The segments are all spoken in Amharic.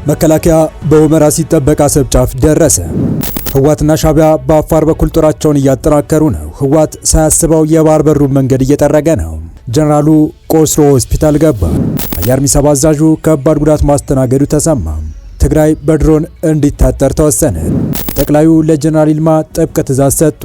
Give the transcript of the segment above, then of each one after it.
መከላከያ በሁመራ ሲጠበቅ አሰብ ጫፍ ደረሰ። ህወሓትና ሻዕቢያ በአፋር በኩል ጦራቸውን እያጠናከሩ ነው። ህወሓት ሳያስበው የባህር በሩን መንገድ እየጠረገ ነው። ጀነራሉ ቆስሎ ሆስፒታል ገባ። የአርሚ ሰባ አዛዡ ከባድ ጉዳት ማስተናገዱ ተሰማ። ትግራይ በድሮን እንዲታጠር ተወሰነ። ጠቅላዩ ለጀነራል ይልማ ጥብቅ ትዕዛዝ ሰጡ።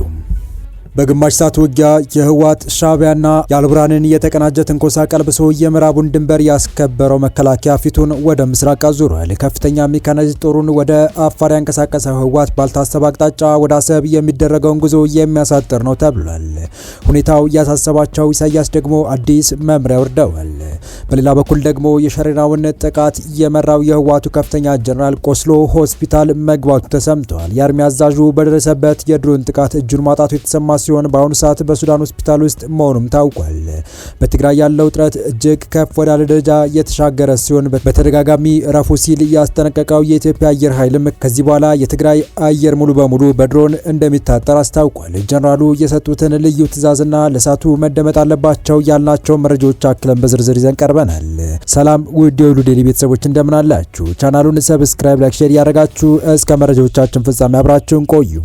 በግማሽ ሰዓት ውጊያ የህወሓት ሻዕቢያና የአልቡርሃንን የተቀናጀ ትንኮሳ ቀልብሶ የምዕራቡን ድንበር ያስከበረው መከላከያ ፊቱን ወደ ምስራቅ አዙሯል። ከፍተኛ ሜካናይዝድ ጦሩን ወደ አፋር ያንቀሳቀሰው ህወሓት ባልታሰበ አቅጣጫ ወደ አሰብ የሚደረገውን ጉዞ የሚያሳጥር ነው ተብሏል። ሁኔታው ያሳሰባቸው ኢሳያስ ደግሞ አዲስ መምሪያ ወርደዋል። በሌላ በኩል ደግሞ የሸሬናውን ጥቃት የመራው የህወሓቱ ከፍተኛ ጀነራል ቆስሎ ሆስፒታል መግባቱ ተሰምቷል። የአርሚ አዛዡ በደረሰበት የድሮን ጥቃት እጁን ማጣቱ የተሰማ ሲሆን በአሁኑ ሰዓት በሱዳን ሆስፒታል ውስጥ መሆኑም ታውቋል። በትግራይ ያለው ውጥረት እጅግ ከፍ ወዳለ ደረጃ የተሻገረ ሲሆን በተደጋጋሚ ረፉ ሲል ያስጠነቀቀው የኢትዮጵያ አየር ኃይልም ከዚህ በኋላ የትግራይ አየር ሙሉ በሙሉ በድሮን እንደሚታጠር አስታውቋል። ጀነራሉ የሰጡትን ልዩ ትዕዛዝና ለሳቱ መደመጥ አለባቸው ያልናቸው መረጃዎች አክለን በዝርዝር ይዘን ቀርበናል። ሰላም ውድ የሁሉ ዴይሊ ቤተሰቦች እንደምን አላችሁ? ቻናሉን ሰብስክራይብ፣ ላይክ፣ ሼር ያደረጋችሁ እስከ መረጃዎቻችን ፍጻሜ አብራችሁን ቆዩ።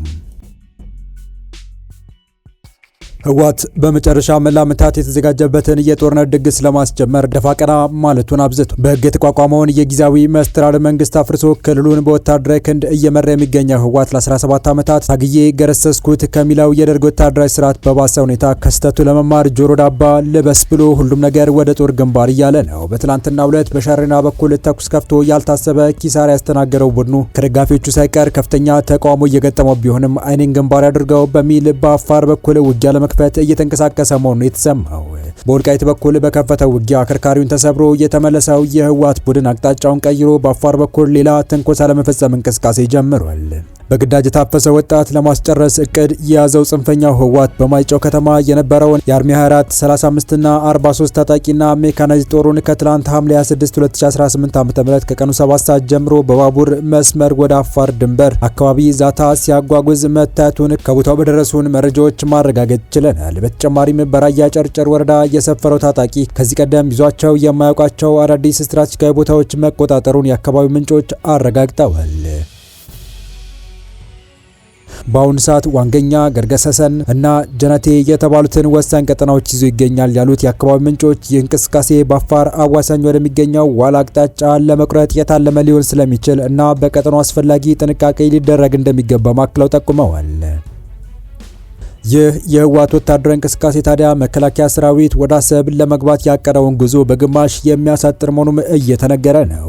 ህወሓት በመጨረሻ መላምታት የተዘጋጀበትን የጦርነት ድግስ ለማስጀመር ደፋ ቀና ማለቱን አብዝቶ በህግ የተቋቋመውን የጊዜያዊ መስተዳድር መንግስት አፍርሶ ክልሉን በወታደራዊ ክንድ እየመራ የሚገኘው ህወሓት ለ17 ዓመታት ታግዬ ገረሰስኩት ከሚለው የደርግ ወታደራዊ ስርዓት በባሰ ሁኔታ ከስተቱ ለመማር ጆሮ ዳባ ልበስ ብሎ ሁሉም ነገር ወደ ጦር ግንባር እያለ ነው። በትላንትናው ዕለት በሸሬና በኩል ተኩስ ከፍቶ ያልታሰበ ኪሳራ ያስተናገረው ቡድኑ ከደጋፊዎቹ ሳይቀር ከፍተኛ ተቃውሞ እየገጠመው ቢሆንም አይኔን ግንባር ያድርገው በሚል በአፋር በኩል ውጊያ ለመክፈት እየተንቀሳቀሰ መሆኑ የተሰማው። በወልቃይት በኩል በከፈተው ውጊያ አከርካሪውን ተሰብሮ የተመለሰው የህወሓት ቡድን አቅጣጫውን ቀይሮ በአፋር በኩል ሌላ ትንኮሳ ለመፈጸም እንቅስቃሴ ጀምሯል። በግዳጅ የታፈሰ ወጣት ለማስጨረስ እቅድ የያዘው ጽንፈኛው ህወሓት በማይጨው ከተማ የነበረውን የአርሚ 24 35 እና 43 ታጣቂና ሜካናይዝድ ጦሩን ከትላንት ሐምሌ 26 2018 ዓ.ም ከቀኑ 7 ሰዓት ጀምሮ በባቡር መስመር ወደ አፋር ድንበር አካባቢ ዛታ ሲያጓጉዝ መታየቱን ከቦታው በደረሱን መረጃዎች ማረጋገጥ ችለናል። በተጨማሪም በራያ ጨርጨር ወረዳ የሰፈረው ታጣቂ ከዚህ ቀደም ይዟቸው የማያውቃቸው አዳዲስ ስትራቴጂካዊ ቦታዎች መቆጣጠሩን የአካባቢው ምንጮች አረጋግጠዋል። በአሁኑ ሰዓት ዋንገኛ፣ ገርገሰሰን እና ጀነቴ የተባሉትን ወሳኝ ቀጠናዎች ይዞ ይገኛል ያሉት የአካባቢ ምንጮች ይህ እንቅስቃሴ በአፋር አዋሳኝ ወደሚገኘው ዋላ አቅጣጫ ለመቁረጥ የታለመ ሊሆን ስለሚችል እና በቀጠናው አስፈላጊ ጥንቃቄ ሊደረግ እንደሚገባ ማክለው ጠቁመዋል። ይህ የህወሓት ወታደራዊ እንቅስቃሴ ታዲያ መከላከያ ሰራዊት ወደ አሰብ ለመግባት ያቀረውን ጉዞ በግማሽ የሚያሳጥር መሆኑም እየተነገረ ነው።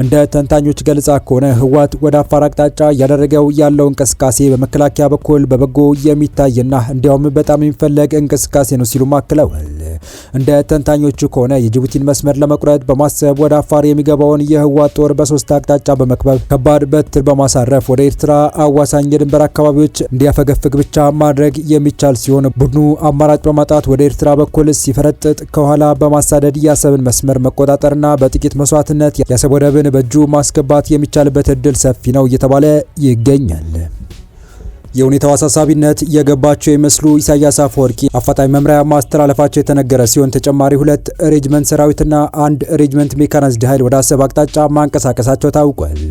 እንደ ተንታኞች ገለጻ ከሆነ ህወሓት ወደ አፋር አቅጣጫ እያደረገው ያለው እንቅስቃሴ በመከላከያ በኩል በበጎ የሚታይና እንዲያውም በጣም የሚፈለግ እንቅስቃሴ ነው ሲሉ አክለዋል። እንደ ተንታኞቹ ከሆነ የጅቡቲን መስመር ለመቁረጥ በማሰብ ወደ አፋር የሚገባውን የህወሓት ጦር በሶስት አቅጣጫ በመክበብ ከባድ በትር በማሳረፍ ወደ ኤርትራ አዋሳኝ የድንበር አካባቢዎች እንዲያፈገፍግ ብቻ ማድረግ የሚቻል ሲሆን ቡድኑ አማራጭ በማጣት ወደ ኤርትራ በኩል ሲፈረጥጥ ከኋላ በማሳደድ የአሰብን መስመር መቆጣጠርና በጥቂት መስዋዕትነት የአሰብ ወደብን በእጁ ማስገባት የሚቻልበት እድል ሰፊ ነው እየተባለ ይገኛል። የሁኔታው አሳሳቢነት የገባቸው የሚመስሉ ኢሳያስ አፈወርቂ አፋጣኝ መምሪያ ማስተላለፋቸው የተነገረ ሲሆን ተጨማሪ 2 ሬጅመንት ሰራዊትና 1 ሬጅመንት ሜካናይዝድ ኃይል ወደ አሰብ አቅጣጫ ማንቀሳቀሳቸው ታውቋል።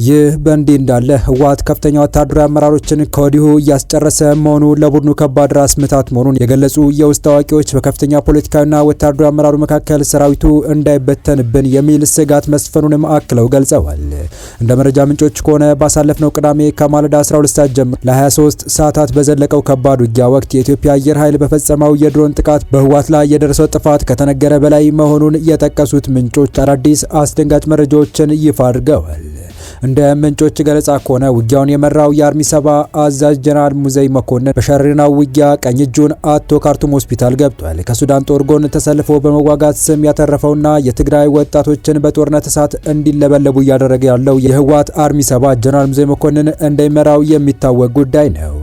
ይህ በእንዲህ እንዳለ ህወሓት ከፍተኛ ወታደራዊ አመራሮችን ከወዲሁ እያስጨረሰ መሆኑ ለቡድኑ ከባድ ራስ ምታት መሆኑን የገለጹ የውስጥ አዋቂዎች በከፍተኛ ፖለቲካዊና ወታደራዊ አመራሩ መካከል ሰራዊቱ እንዳይበተንብን የሚል ስጋት መስፈኑንም አክለው ገልጸዋል። እንደ መረጃ ምንጮች ከሆነ ባሳለፍነው ቅዳሜ ከማለዳ 12 ሰዓት ጀምሮ ለ23 ሰዓታት በዘለቀው ከባድ ውጊያ ወቅት የኢትዮጵያ አየር ኃይል በፈጸመው የድሮን ጥቃት በህወሓት ላይ የደረሰው ጥፋት ከተነገረ በላይ መሆኑን የጠቀሱት ምንጮች አዳዲስ አስደንጋጭ መረጃዎችን ይፋ አድርገዋል። እንደ ምንጮች ገለጻ ከሆነ ውጊያውን የመራው የአርሚ ሰባ አዛዥ ጀነራል ሙዘይ መኮንን በሸሬናው ውጊያ ቀኝ እጁን አቶ ካርቱም ሆስፒታል ገብቷል። ከሱዳን ጦር ጎን ተሰልፎ በመዋጋት ስም ያተረፈውና የትግራይ ወጣቶችን በጦርነት እሳት እንዲለበለቡ እያደረገ ያለው የህወሓት አርሚ ሰባ ጀነራል ሙዘይ መኮንን እንደሚመራው የሚታወቅ ጉዳይ ነው።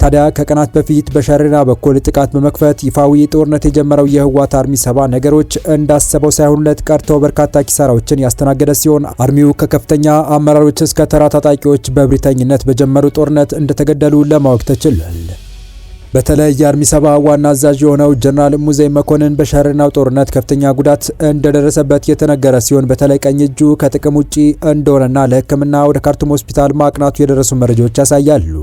ታዲያ ከቀናት በፊት በሸሬና በኩል ጥቃት በመክፈት ይፋዊ ጦርነት የጀመረው የህወሓት አርሚ ሰባ ነገሮች እንዳሰበው ሳይሆኑለት ቀርተው በርካታ ኪሳራዎችን ያስተናገደ ሲሆን አርሚው ከከፍተኛ አመራሮች እስከ ተራ ታጣቂዎች በብሪተኝነት በጀመሩ ጦርነት እንደተገደሉ ለማወቅ ተችሏል። በተለይ የአርሚ 70 ዋና አዛዥ የሆነው ጀነራል ሙዘይ መኮንን በሻረናው ጦርነት ከፍተኛ ጉዳት እንደደረሰበት የተነገረ ሲሆን በተለይ ቀኝ እጁ ከጥቅም ውጪ እንደሆነና ለሕክምና ወደ ካርቱም ሆስፒታል ማቅናቱ የደረሱ መረጃዎች ያሳያሉ።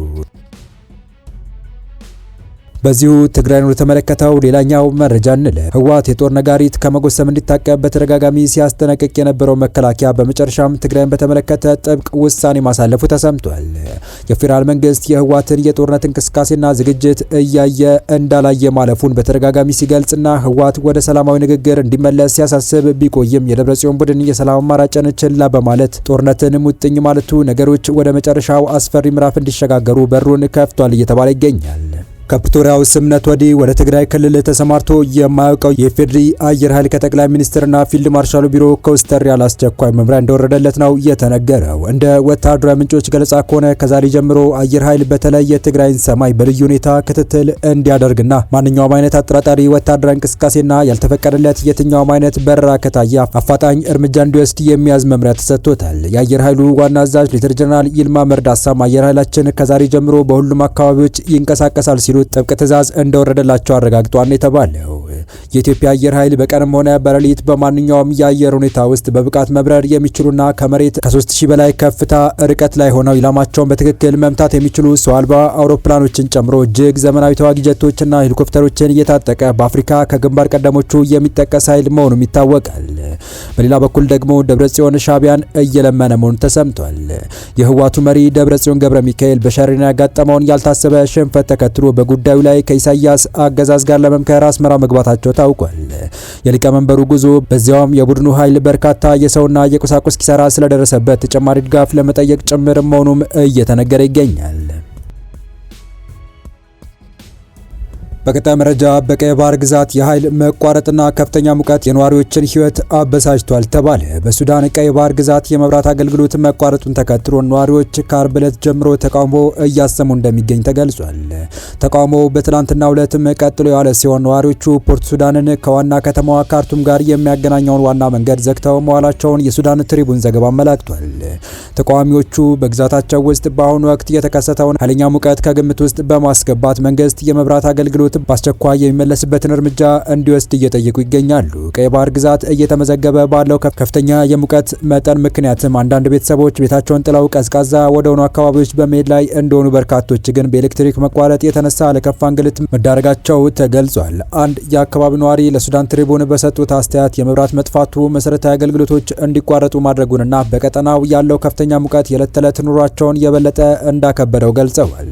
በዚሁ ትግራይን ወደ ተመለከተው ሌላኛው መረጃ እንለፍ። ህወሓት የጦር ነጋሪት ከመጎሰም እንዲታቀብ በተደጋጋሚ ሲያስጠነቅቅ የነበረው መከላከያ በመጨረሻም ትግራይን በተመለከተ ጥብቅ ውሳኔ ማሳለፉ ተሰምቷል። የፌዴራል መንግስት የህወሓትን የጦርነት እንቅስቃሴና ዝግጅት እያየ እንዳላየ ማለፉን በተደጋጋሚ ሲገልጽና ህወሓት ወደ ሰላማዊ ንግግር እንዲመለስ ሲያሳስብ ቢቆይም የደብረጽዮን ቡድን የሰላም አማራጭን ችላ በማለት ጦርነትን ሙጥኝ ማለቱ ነገሮች ወደ መጨረሻው አስፈሪ ምዕራፍ እንዲሸጋገሩ በሩን ከፍቷል እየተባለ ይገኛል። ከፕሪቶሪያው ስምምነት ወዲህ ወደ ትግራይ ክልል ተሰማርቶ የማያውቀው የፌዴሪ አየር ኃይል ከጠቅላይ ሚኒስትርና ፊልድ ማርሻሉ ቢሮ ከውስተር ያለ አስቸኳይ መምሪያ እንደወረደለት ነው የተነገረው። እንደ ወታደራዊ ምንጮች ገለጻ ከሆነ ከዛሬ ጀምሮ አየር ኃይል በተለይ የትግራይን ሰማይ በልዩ ሁኔታ ክትትል እንዲያደርግና ማንኛውም አይነት አጠራጣሪ ወታደራዊ እንቅስቃሴና ያልተፈቀደለት የትኛውም አይነት በረራ ከታየ አፋጣኝ እርምጃ እንዲወስድ የሚያዝ መምሪያ ተሰጥቶታል። የአየር ኃይሉ ዋና አዛዥ ሌተር ጀነራል ይልማ መርዳሳም አየር ኃይላችን ከዛሬ ጀምሮ በሁሉም አካባቢዎች ይንቀሳቀሳል ሲሉ ጥብቅ ትዕዛዝ እንደወረደላቸው አረጋግጧል የተባለው የኢትዮጵያ አየር ኃይል በቀንም ሆነ በሌሊት በማንኛውም የአየር ሁኔታ ውስጥ በብቃት መብረር የሚችሉና ከመሬት ከ3000 በላይ ከፍታ ርቀት ላይ ሆነው ኢላማቸውን በትክክል መምታት የሚችሉ ሰው አልባ አውሮፕላኖችን ጨምሮ እጅግ ዘመናዊ ተዋጊ ጀቶችና ሄሊኮፕተሮችን እየታጠቀ በአፍሪካ ከግንባር ቀደሞቹ የሚጠቀስ ኃይል መሆኑም ይታወቃል። በሌላ በኩል ደግሞ ደብረጽዮን ሻዕቢያን እየለመነ መሆኑ ተሰምቷል። የህወሓቱ መሪ ደብረጽዮን ገብረ ሚካኤል በሸሪና ያጋጠመውን ያልታሰበ ሽንፈት ተከትሎ በጉዳዩ ላይ ከኢሳያስ አገዛዝ ጋር ለመምከር አስመራ መግባታቸው ታውቋል። የሊቀመንበሩ ጉዞ በዚያውም የቡድኑ ኃይል በርካታ የሰውና የቁሳቁስ ኪሳራ ስለደረሰበት ተጨማሪ ድጋፍ ለመጠየቅ ጭምር መሆኑም እየተነገረ ይገኛል። በቀጣይ መረጃ በቀይ ባህር ግዛት የኃይል መቋረጥና ከፍተኛ ሙቀት የነዋሪዎችን ህይወት አበሳጭቷል ተባለ። በሱዳን ቀይ ባህር ግዛት የመብራት አገልግሎት መቋረጡን ተከትሎ ነዋሪዎች ከአርብ ዕለት ጀምሮ ተቃውሞ እያሰሙ እንደሚገኝ ተገልጿል። ተቃውሞው በትናንትናው ዕለትም ቀጥሎ ያለ ሲሆን ነዋሪዎቹ ፖርት ሱዳንን ከዋና ከተማዋ ካርቱም ጋር የሚያገናኘውን ዋና መንገድ ዘግተው መዋላቸውን የሱዳን ትሪቡን ዘገባ አመላክቷል። ተቃዋሚዎቹ በግዛታቸው ውስጥ በአሁኑ ወቅት የተከሰተውን ኃይለኛ ሙቀት ከግምት ውስጥ በማስገባት መንግስት የመብራት አገልግሎት በአስቸኳይ የሚመለስበትን እርምጃ እንዲወስድ እየጠየቁ ይገኛሉ። ቀይ ባህር ግዛት እየተመዘገበ ባለው ከፍተኛ የሙቀት መጠን ምክንያትም አንዳንድ ቤተሰቦች ቤታቸውን ጥለው ቀዝቃዛ ወደ ሆኑ አካባቢዎች በመሄድ ላይ እንደሆኑ፣ በርካቶች ግን በኤሌክትሪክ መቋረጥ የተነሳ ለከፋ እንግልት መዳረጋቸው ተገልጿል። አንድ የአካባቢው ነዋሪ ለሱዳን ትሪቡን በሰጡት አስተያየት የመብራት መጥፋቱ መሰረታዊ አገልግሎቶች እንዲቋረጡ ማድረጉንና በቀጠናው ያለው ከፍተኛ ሙቀት የዕለት ተዕለት ኑሯቸውን የበለጠ እንዳከበደው ገልጸዋል።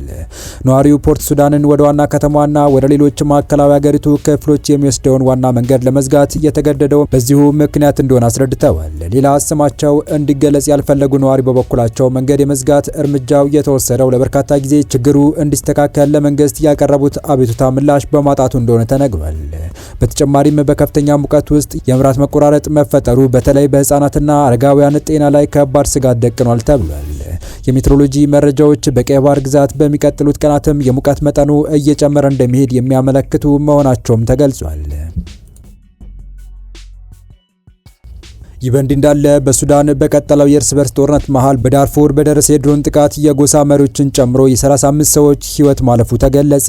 ነዋሪው ፖርት ሱዳንን ወደ ዋና ከተማዋና ወደ ሌሎች ማዕከላዊ ሀገሪቱ ክፍሎች የሚወስደውን ዋና መንገድ ለመዝጋት የተገደደው በዚሁ ምክንያት እንደሆነ አስረድተዋል። ሌላ ስማቸው እንዲገለጽ ያልፈለጉ ነዋሪ በበኩላቸው መንገድ የመዝጋት እርምጃው የተወሰደው ለበርካታ ጊዜ ችግሩ እንዲስተካከል ለመንግስት ያቀረቡት አቤቱታ ምላሽ በማጣቱ እንደሆነ ተነግሯል። በተጨማሪም በከፍተኛ ሙቀት ውስጥ የመብራት መቆራረጥ መፈጠሩ በተለይ በህፃናትና አረጋውያን ጤና ላይ ከባድ ስጋት ደቅኗል ተብሏል። የሜትሮሎጂ መረጃዎች በቀይ ባህር ግዛት በሚቀጥሉት ቀናትም የሙቀት መጠኑ እየጨመረ እንደሚሄድ የሚያመለክቱ መሆናቸውም ተገልጿል። ይህ በእንዲህ እንዳለ በሱዳን በቀጠለው የእርስ በርስ ጦርነት መሃል በዳርፉር በደረሰ የድሮን ጥቃት የጎሳ መሪዎችን ጨምሮ የ35 ሰዎች ህይወት ማለፉ ተገለጸ።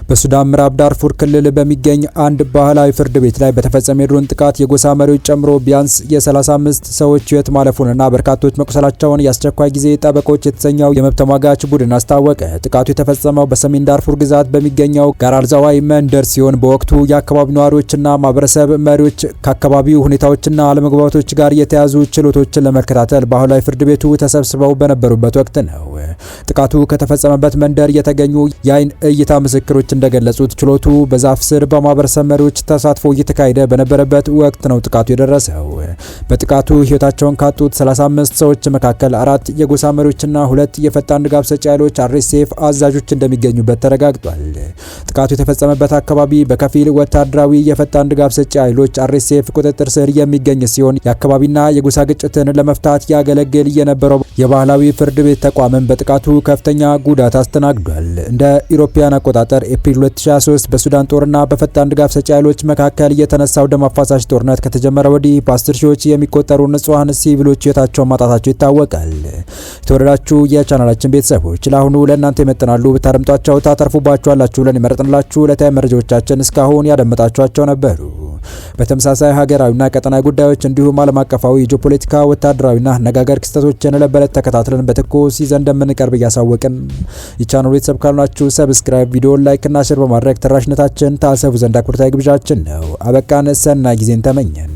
በሱዳን ምዕራብ ዳርፉር ክልል በሚገኝ አንድ ባህላዊ ፍርድ ቤት ላይ በተፈጸመ የድሮን ጥቃት የጎሳ መሪዎች ጨምሮ ቢያንስ የ35 ሰዎች ህይወት ማለፉንና በርካቶች መቁሰላቸውን የአስቸኳይ ጊዜ ጠበቆች የተሰኘው የመብት ተሟጋች ቡድን አስታወቀ። ጥቃቱ የተፈጸመው በሰሜን ዳርፉር ግዛት በሚገኘው ጋራልዛዋይ መንደር ሲሆን በወቅቱ የአካባቢው ነዋሪዎችና ማህበረሰብ መሪዎች ከአካባቢው ሁኔታዎችና አለመግባባቶች ጋር የተያዙ ችሎቶችን ለመከታተል ባህላዊ ፍርድ ቤቱ ተሰብስበው በነበሩበት ወቅት ነው። ጥቃቱ ከተፈጸመበት መንደር የተገኙ የአይን እይታ ምስክሮች እንደገለጹት ችሎቱ በዛፍ ስር በማህበረሰብ መሪዎች ተሳትፎ እየተካሄደ በነበረበት ወቅት ነው ጥቃቱ የደረሰው። በጥቃቱ ህይወታቸውን ካጡት 35 ሰዎች መካከል 4 የጎሳ መሪዎችና 2 የፈጣን ድጋፍ ሰጪ ኃይሎች RSF አዛዦች እንደሚገኙበት ተረጋግጧል። ጥቃቱ የተፈጸመበት አካባቢ በከፊል ወታደራዊ የፈጣን ድጋፍ ሰጪ ኃይሎች RSF ቁጥጥር ስር የሚገኝ ሲሆን የአካባቢና የጎሳ ግጭትን ለመፍታት ያገለግል የነበረው የባህላዊ ፍርድ ቤት ተቋምም በጥቃቱ ከፍተኛ ጉዳት አስተናግዷል። እንደ ኢሮፒያን አቆጣጠር ኤፕሪል 2023 በሱዳን ጦርና በፈጣን ድጋፍ ሰጪ ኃይሎች መካከል የተነሳው ደም አፋሳሽ ጦርነት ከተጀመረ ወዲህ በ10 በሺዎች የሚቆጠሩ ንጹሃን ሲቪሎች ህይወታቸውን ማጣታቸው ይታወቃል። የተወደዳችሁ የቻናላችን ቤተሰቦች ለአሁኑ ለእናንተ ይመጥናሉ ብታደምጧቸው ታተርፉባችኋላችሁ ብለን የመረጥንላችሁ ዕለታዊ መረጃዎቻችን እስካሁን ያደመጣችኋቸው ነበሩ። በተመሳሳይ ሀገራዊና ቀጠናዊ ጉዳዮች እንዲሁም ዓለም አቀፋዊ ጂኦፖለቲካ፣ ወታደራዊና አነጋገር ክስተቶችን ለበለት ተከታትለን በትኩስ ይዘን እንደምንቀርብ እያሳወቅን የቻናሉ ቤተሰብ ካልናችሁ ሰብስክራይብ፣ ቪዲዮ ላይክ እና ሼር በማድረግ ተደራሽነታችን ታሰፉ ዘንድ አክብሮታዊ ግብዣችን ነው። አበቃን። ሰናይ ጊዜን ተመኘን።